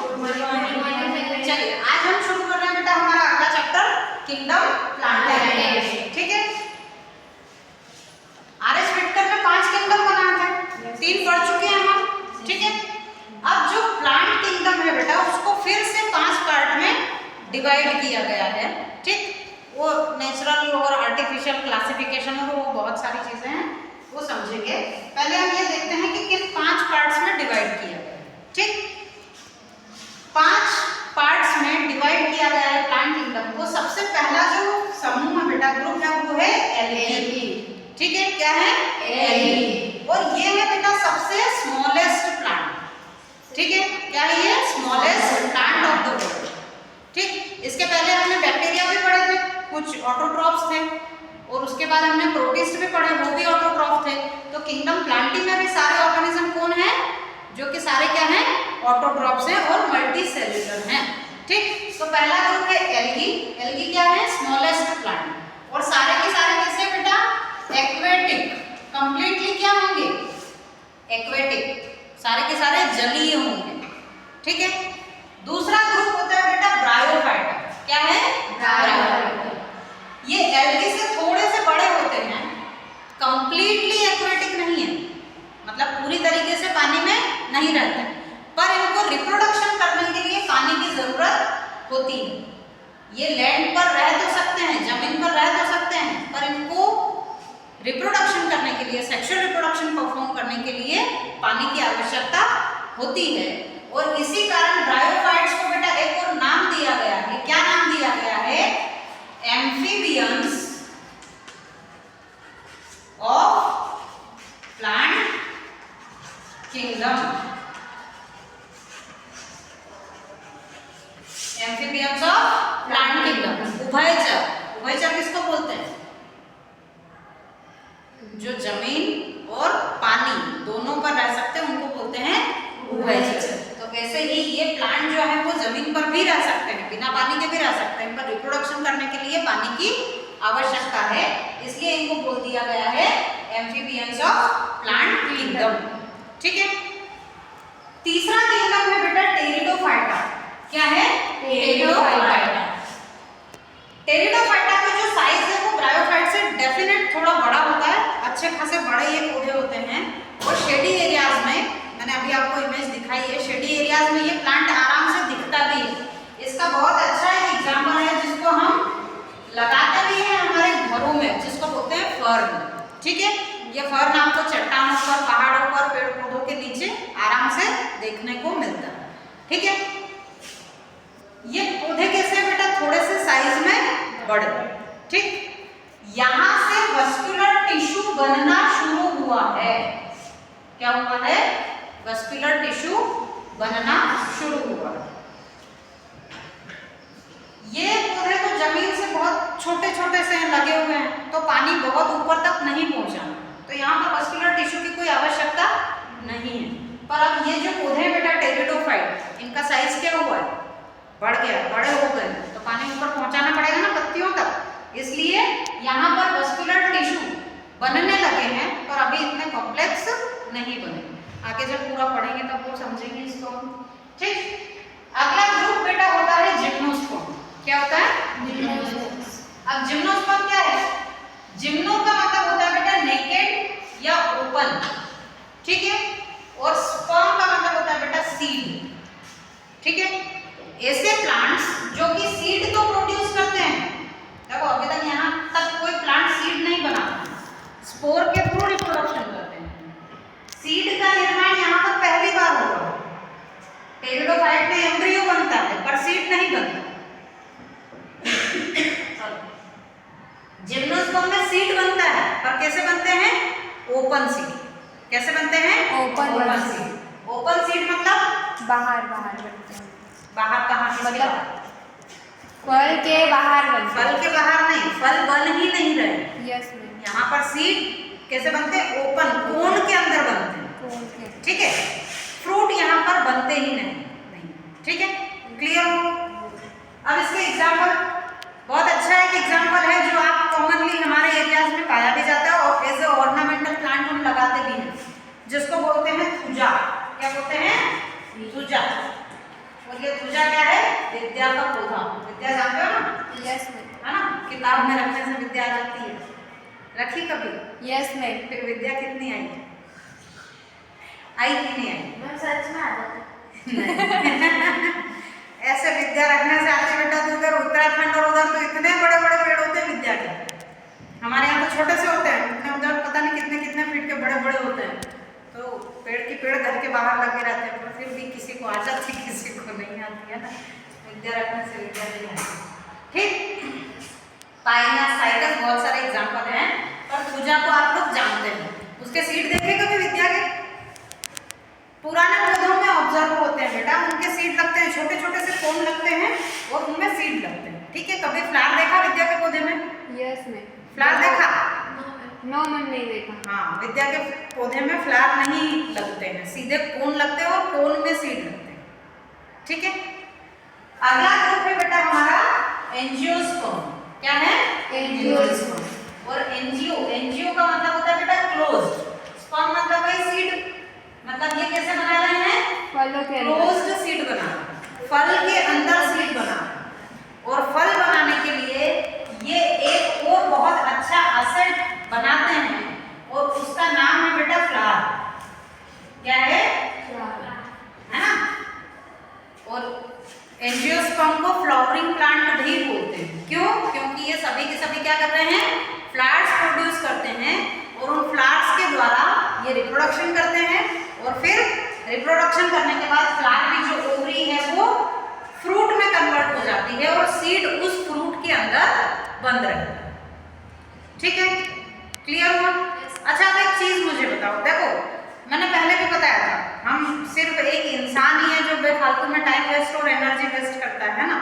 चलिए आज हम शुरू कर रहे हैं बेटा हमारा अगला चैप्टर किंगडम प्लांट। ठीक है, आर.एस. व्हिटकर में 5 किंगडम बनाए थे, 3 पढ़ चुके हैं हम। ठीक है, अब जो प्लांट किंगडम है बेटा उसको फिर से 5 पार्ट में डिवाइड किया गया है। ठीक, वो नेचुरल और आर्टिफिशियल क्लासिफिकेशन और वो बहुत सारी चीजें हैं, वो समझेंगे। पहले हम ये देखते हैं कि किन 5 पार्ट्स में डिवाइड किया गया है। ठीक, 5 पार्ट्स में डिवाइड किया गया है प्लांट किंगडम को। सबसे पहला जो समूह है बेटा, ग्रुप है, वो है एल्गी। ठीक है, क्या है? एल्गी। और ये है बेटा सबसे स्मॉलेस्ट प्लांट। ठीक है, क्या है ये? Smallest plant of the world. ठीक, इसके पहले हमने बैक्टीरिया भी पढ़े थे, कुछ ऑटोट्रॉफ्स थे, और उसके बाद हमने प्रोटिस्ट भी पढ़े, वो भी ऑटोट्रॉफ थे। तो किंगडम प्लांटी में भी सारे ऑर्गेनिज्म कौन है? जो कि सारे क्या हैं? ऑटोट्रॉफ्स हैं और मल्टी सेल्युलर हैं। ठीक, तो पहला ग्रुप है एल्गी। एल्गी क्या है? Smallest plant. और सारे के सारे कैसे बेटा? एक्वेटिक। कंप्लीटली क्या होंगे? एक्वेटिक, सारे के सारे जलीय होंगे। ठीक है, दूसरा ग्रुप होता है बेटा ब्रायोफाइटा। क्या है? ब्रायोफाइटा। ये एल्गी से थोड़े से बड़े होते हैं, कंप्लीटली एक्वेटिक नहीं है, मतलब पूरी तरीके से पानी में नहीं रहते, पर इनको रिप्रोडक्शन करने के लिए पानी की जरूरत होती है। ये लैंड पर रह तो सकते हैं, जमीन पर रह तो सकते हैं, पर इनको रिप्रोडक्शन करने के लिए, सेक्सुअल रिप्रोडक्शन परफॉर्म करने के लिए पानी की आवश्यकता होती है। और इसी कारण ब्रायोफाइट्स को बेटा एक और नाम दिया गया है। क्या नाम दिया गया है? Amphibians of plant kingdom. Amphibians of plant kingdom. उभयचर। उभयचर किसको बोलते हैं? जो जमीन और पानी दोनों पर रह सकते हैं उनको बोलते हैं उभयचर। तो वैसे ही ये प्लांट जो है वो जमीन पर भी रह सकते हैं, बिना पानी के भी रह सकते हैं, पर रिप्रोडक्शन करने के लिए पानी की आवश्यकता है, इसलिए इनको बोल दिया गया है एम्फीबियंस ऑफ प्लांट किंगडम। ठीक है, तीसरा किंगडम है बेटा टेरिडोफाइटा। क्या है? टेरिडोफाइटा। टेरिडोफाइटा का जो साइज है वो ब्रायोफाइट से डेफिनेट थोड़ा बड़ा होता है, अच्छे खासे बड़े ये पौधे होते हैं। और शेडी एरियाज में, मैंने अभी आपको इमेज दिखाई है, शेडी एरियाज में ये प्लांट आराम से दिखता भी है। इसका बहुत अच्छा एक एग्जांपल है जिसको हम लगाते भी हैं हमारे घरों में, जिसको बोलते हैं फर्न। ठीक है, ये फर्न आपको चट्टानों पर, पहाड़ों पर, पेड़ पौधों के नीचे आराम से देखने को मिलता है। ठीक है, ये पौधे कैसे बेटा? थोड़े से साइज में बड़े। ठीक, यहां से वस्कुलर टिश्यू बनना शुरू हुआ है। क्या हुआ है? वस्कुलर टिश्यू बनना शुरू हुआ। ये पौधे तो जमीन से बहुत छोटे छोटे से लगे हुए हैं, तो पानी बहुत ऊपर तक नहीं पहुंचा, तो यहाँ पर वस्कुलर टिश्यू की कोई आवश्यकता नहीं है। पर अब ये जो पौधे हैं बेटा टेरिडोफाइट, इनका साइज क्या हुआ है? बढ़ गया, बड़े हो गए, तो पानी ऊपर पहुंचाना पड़ेगा ना पत्तियों तक, इसलिए यहाँ पर वस्कुलर टिश्यू बनने लगे हैं, पर अभी इतने कॉम्प्लेक्स नहीं बने। आगे जब पूरा पढ़ेंगे तब वो समझेंगे इसको हम। ठीक, अगला ग्रुप बेटा होता है जिम्नोस्पर्म। क्या होता है? जिम्नोस्पर्म। अब जिम्नोस्पर्म क्या है? जिम्नो का मतलब होता है बेटा नेकेड या ओपन। ठीक है, और स्पर्म का मतलब होता है बेटा सीड। ठीक है, ऐसे प्लांट्स जो कि सीड तो प्रोड्यूस करते हैं, देखो अभी तक यहाँ तक कोई प्लांट सीड नहीं बनाता, स्पोर के थ्रू रिप्रोडक्शन करते हैं। सीड का निर्माण यहाँ पर पहली बार होगा। टेरिडोफाइट में एम्ब्रियो बनता है पर सीड नहीं बनता। जिम्नोस्पर्म में सीड बनता है, पर कैसे बनते हैं? Open seed. कैसे बनते हैं? Open seed. ओपन सीड मतलब बाहर बनते हैं। बाहर कहाँ? मतलब फल के बाहर बनते हैं। फल के बाहर नहीं, फल बन ही नहीं रहे। Yes ma'am. यहाँ पर सीड कैसे बनते हैं? ओपन, कोन के अंदर बनते हैं। कोन के। ठीक है, फ्रूट यहाँ पर बनते ही नहीं। ठीक है, क्लियर हो? अब इसके एग्जाम्पल, बहुत अच्छा एक एग्जाम्पल है जो आप कॉमनली हमारे एरियाज में पाया भी जाता है और एज ए ऑर्नामेंटल प्लांट हम लगाते भी हैं, जिसको बोलते हैं थुजा। क्या बोलते हैं? थुजा। और इसलिए ध्वजा क्या है? विद्या का पौधा। विद्या जानते हो ना? Yes ma'am. है ना? किताब में रखने से विद्या आ जाती है। रखी कभी? Yes ma'am. फिर विद्या कितनी आई? आई कि नहीं आई? मैम सच में आ जाता। ऐसे विद्या रखने से आती बेटा। तो उधर उत्तराखंड और उधर तो इतने बड़े बड़े पेड़ होते हैं विद्या के। हमारे यहाँ तो छोटे से होते हैं, उधर पता नहीं कितने कितने फीट के बड़े बड़े होते हैं। तो पेड़ घर के बाहर लगे रहते हैं, पर फिर भी किसी को आ जाती किसी को नहीं आती है ना। विद्या रखने से विद्या नहीं आती। ठीक, पाइना साइकस बहुत सारे एग्जाम्पल हैं, पर पूजा को आप लोग जानते हैं। उसके सीड देखे कभी विद्या के? पुराने पौधों में ऑब्जर्व होते हैं बेटा, उनके सीड लगते हैं, छोटे छोटे से कोन लगते हैं और उनमें सीड लगते हैं। ठीक है, कभी फ्लावर देखा विद्या के पौधे में? Yes ma'am. फ्लावर देखा? नो मैम नहीं देखा। हाँ, विद्या के पौधे में फ्लावर नहीं लगते हैं, सीधे कोन लगते हैं और कोन में सीड लगते हैं। ठीक है, अगला ग्रुप है बेटा हमारा एंजियोस्पर्म। क्या है? एंजियोस्पर्म। और एंजियो का मतलब होता है बेटा क्लोज्ड, स्पर्म मतलब है सीड। मतलब ये कैसे बना रहे हैं? फलों के क्लोज्ड सीड बना, फल के अंदर सीड बना। और फल बनाने के लिए ये एक और बहुत अच्छा एसिड बनाते हैं और उसका नाम है बेटा फ्लावर। क्या है? है ना? और एंजियोस्पर्म को फ्लावरिंग प्लांट भी बोलते हैं। क्यों? क्योंकि ये सभी के सभी क्या कर रहे हैं? फ्लावर्स प्रोड्यूस करते हैं और उन फ्लावर्स के द्वारा ये रिप्रोडक्शन करते हैं और फिर रिप्रोडक्शन करने के बाद फ्लावर की जो ओवरी है वो फ्रूट में कन्वर्ट हो जाती है और सीड उस फ्रूट के अंदर बंद रहती है। ठीक है, क्लियर हुआ? अच्छा, अब एक चीज मुझे बताओ। देखो, मैंने पहले भी बताया था, हम सिर्फ एक इंसान ही है जो बेफालतू में टाइम वेस्ट और एनर्जी वेस्ट करता है ना,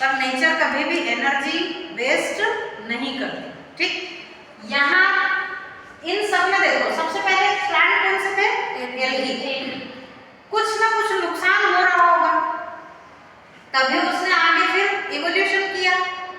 पर नेचर कभी भी एनर्जी वेस्ट नहीं करती। ठीक, यहाँ इन सब में देखो, सबसे पहले प्लांट कौन से थे? एल्गी। कुछ ना कुछ नुकसान हो रहा होगा, तभी उसने आगे फिर इवोल्यूशन किया,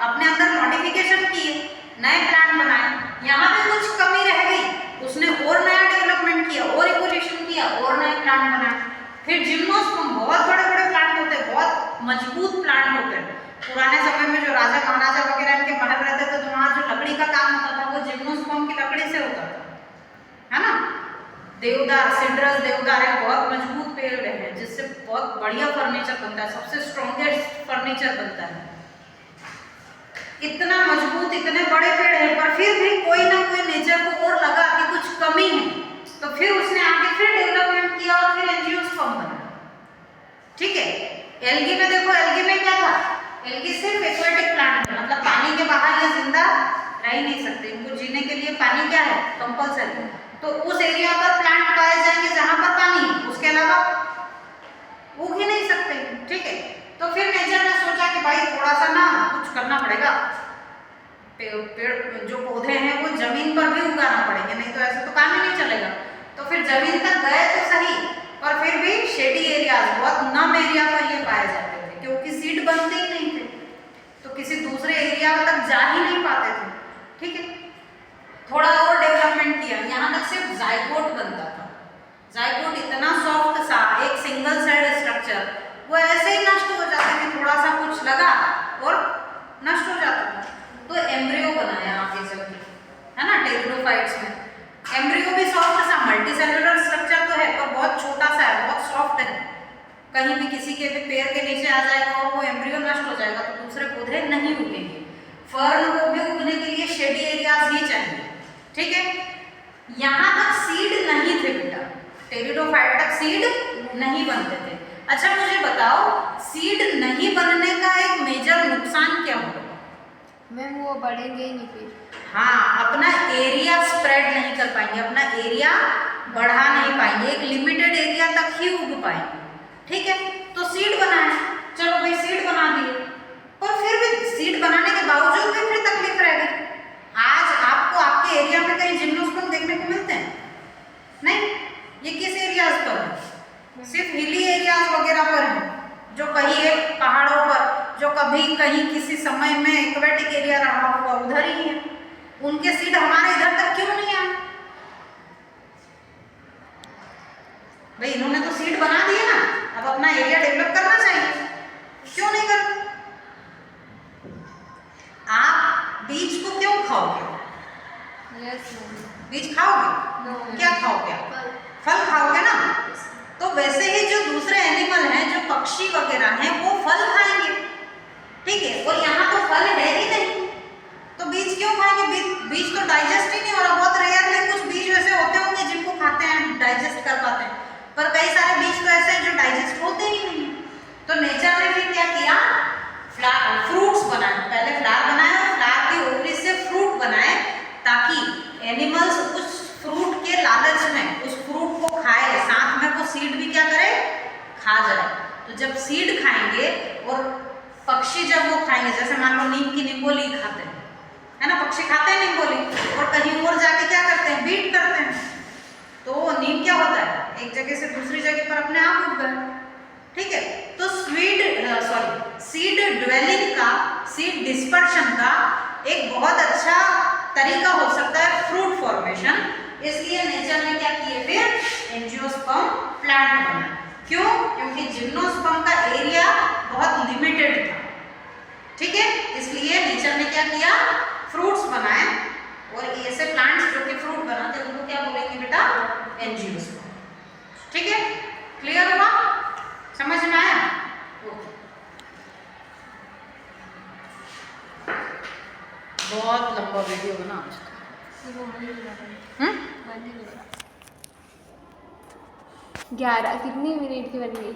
अपने अंदर मॉडिफिकेशन किए, नए प्लांट बनाए। यहाँ पे कुछ कमी रह गई, उसने और नया डेवलपमेंट किया और इवोल्यूशन किया और नए प्लांट बनाए। फिर जिम्नोस्पर्म बहुत बड़े बड़े प्लांट होते हैं, बहुत मजबूत प्लांट होते हैं। पुराने समय में जो राजा महाराजा वगैरह इनके महल रहते थे, तो वहाँ जो लकड़ी का काम होता था वो जिम्नोस्पर्म की लकड़ी से होता था, है ना? देवदार, सिड्रस देवदार एक बहुत मजबूत पेड़ है जिससे बहुत बढ़िया फर्नीचर बनता है, सबसे स्ट्रॉन्गेस्ट फर्नीचर बनता है। इतना मजबूत, इतने बड़े पेड़ है, पर फिर भी कोई ना कोई नेचर को और लगा कि कुछ कमी है, तो फिर उसने आगे फिर डेवलपमेंट किया और फिर एंजियोस्पर्म बना। ठीक है, एल्गी में देखो, एल्गी में क्या था? एल्गी सिर्फ एक्वेटिक प्लांट है, मतलब पानी के बाहर ये जिंदा रह ही नहीं सकते, इनको जीने के लिए पानी क्या है? कंपल्सरी। तो उस एरिया पर प्लांट पाए जाएंगे जहां पर पानी है, उसके अलावा उग ही नहीं सकते। ठीक है, तो फिर नेचर ने सोचा कि भाई थोड़ा सा ना कुछ करना पड़ेगा, पेड़ जो पौधे हैं वो जमीन पर भी उगाना पड़ेंगे, नहीं तो ऐसे तो काम ही नहीं चलेगा। तो फिर जमीन तक गए तो सही, और फिर भी शेडी एरियाज, बहुत नम एरिया पर ये पाए जाते थे, क्योंकि सीड बनते ही नहीं थे, तो किसी दूसरे एरिया तक जा ही नहीं पाते थे। ठीक है, थोड़ा और डेवलपमेंट किया, यहाँ तक सिर्फ जाइगोट बनता था। जाइगोट इतना सॉफ्ट सा एक सिंगल सेल्ड स्ट्रक्चर, वो ऐसे ही नष्ट हो जाते थे, थोड़ा सा कुछ लगा और नष्ट हो जाता था। तो एम्ब्रियो बनाया आगे चल के, है ना? टेरिडोफाइट्स में एम्ब्रियो भी सॉफ्ट सा मल्टी सेलुलर स्ट्रक्चर तो है, पर बहुत छोटा सा है, बहुत सॉफ्ट है, कहीं भी किसी के भी पैर के नीचे आ जाएगा और वो एम्ब्रियो नष्ट हो जाएगा, तो दूसरे पौधे नहीं उगेंगे। फर्न को भी उगने के लिए शेडी एरियाज ही चाहिए। ठीक है, यहाँ तक सीड नहीं थे बेटा, टेरिडोफाइट तक सीड नहीं बनते थे। अच्छा, मुझे बताओ, सीड नहीं बनने का एक मेजर नुकसान क्या होगा? मैम वो बढ़ेंगे ही नहीं फिर। हाँ, अपना एरिया स्प्रेड नहीं कर पाएंगे, अपना एरिया बढ़ा नहीं पाएंगे, एक लिमिटेड एरिया तक ही उग पाएंगे। ठीक है, तो सीड बनाए, चलो भाई सीड बना दिए, और फिर भी सीड बनाने के बावजूद भी फिर तकलीफ रह गई। आज आपको आपके एरिया में कहीं जिम्नोस्पर्म देखने को मिलते हैं? नहीं, ये किस एरियाज पर है? सिर्फ हिली एरियाज वगैरह पर है, जो कहीं एक पहाड़ों पर, जो कभी कहीं किसी समय में एक्वेटिक एरिया रहा होगा उधर ही है। उनके सीड हमारे इधर तक क्यों नहीं आए? भाई इन्होंने तो सीड बना दिए ना, अब अपना एरिया डेवलप करना चाहिए। क्यों नहीं करते? आप बीज को क्यों खाओगे? Yes mummy. बीज खाओगे? नो। क्या खाओगे आप? फल खाओगे ना? तो वैसे ही जो दूसरे एनिमल हैं, जो पक्षी वगैरह हैं, वो फल खाएंगे, ठीक है। और यहाँ तो फल है ही नहीं, तो बीज क्यों खाएंगे? बीज तो डाइजेस्ट ही नहीं हो रहा। बहुत रेयरली कुछ बीज वैसे होते होंगे जिनको खाते हैं, डाइजेस्ट कर पाते हैं, पर कई सारे बीज तो ऐसे हैं जो डाइजेस्ट होते ही नहीं। तो नेचर ने फिर क्या किया? फ्रूट्स बनाए। पहले फ्लावर बनाए और फ्लावर की ओवरी से फ्रूट बनाए, ताकि एनिमल्स उस फ्रूट के लालच में उस फ्रूट को खाए, साथ में वो सीड भी क्या करे? खा जाए। तो जब सीड खाएंगे और पक्षी जब वो खाएंगे, जैसे मान लो नीम की निम्बोली खाते हैं, है ना, पक्षी खाते हैं निम्बोली, और कहीं और जाके क्या करते हैं? बीट करते हैं। तो नीम क्या होता है? एक जगह से दूसरी जगह पर अपने आप उग गए, ठीक है। तो सीड ड्वेलिंग का, सीड डिस्पर्शन का एक बहुत अच्छा तरीका हो सकता है फ्रूट फॉर्मेशन। इसलिए नेचर ने क्या किए? फिर एंजियोस्पर्म प्लांट बनाए। क्यों? क्योंकि जिम्नोस्पर्म का एरिया बहुत लिमिटेड था, ठीक है। इसलिए नेचर ने क्या किया? फ्रूट्स बनाए, और ऐसे प्लांट्स जो कि फ्रूट बनाते हैं उनको क्या बोलेंगे बेटा? एंजियोस्पर्म, ठीक है। क्लियर हुआ? समझ में आया? बहुत लंबा वीडियो बना। 11 कितनी मिनट की बन गई?